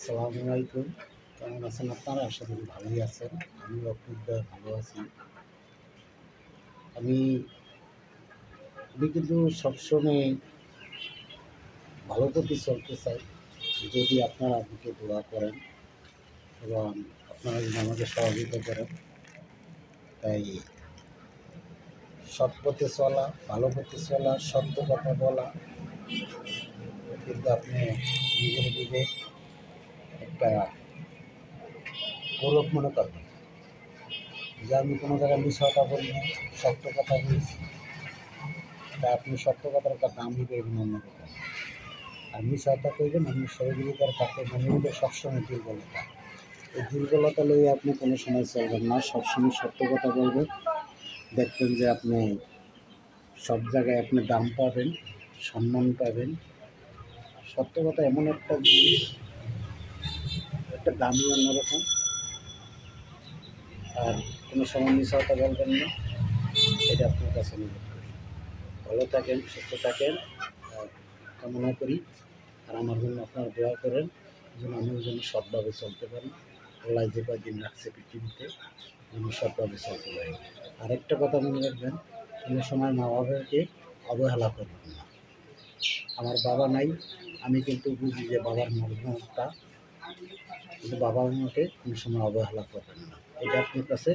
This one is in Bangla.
আসসালামু আলাইকুম। কেমন আছেন আপনারা? আশা করি ভালোই আছেন। আমিও খুব ভালো আছি। আমি আমি কিন্তু সবসময় ভালো পথে চলতে চাই, যদি আপনারা আমাকে দোয়া করেন এবং আপনারা যদি আমাকে সহযোগিতা করেন। তাই সৎ পথে চলা, ভালো পথে চলা, সত্য কথা বলা, কিন্তু আপনি নিজের দিকে একটা গৌরব মনে করবেন যে আমি কোনো জায়গায় মিথ্যা কথা বলি না, সত্য কথা বলছি। তা আপনি সত্য কথার একটা দাম দিবেন অন্য কথা। আর মিথ্যা কথা কইবেন, আপনি সহযোগিতার থাকে মনের মধ্যে সবসময় দুর্বলতা। এই দুর্বলতা লইয়ে আপনি কোনো সময় চলবেন না, সবসময় সত্য কথা বলবেন। দেখবেন যে আপনি সব জায়গায় আপনি দাম পাবেন, সম্মান পাবেন। সত্য কথা এমন একটা জিনিস, একটা দামই অন্যরকম। আর কোনো সময় মিথ্যা কথা বলবেন না, এটা আপনার কাছে অনুরোধ করি। ভালো থাকেন, সুস্থ থাকেন কামনা করি। আর আমার জন্য আপনারা দোয়া করেন যেন আমিও যেন সৎভাবে চলতে পারি। আল্লাহ যে কয়দিন রাখছে পৃথিবীতে আমি সৎভাবে চলতে পারি। আরেকটা কথা মনে রাখবেন, কোনো সময় মা বাবাকে অবহেলা করবেন না। আমার বাবা নাই, আমি কিন্তু বুঝি যে বাবার মর্মটা, কিন্তু বাবা মাকে কোনো সময় অবহেলা করবেন না, এটা আপনার কাছে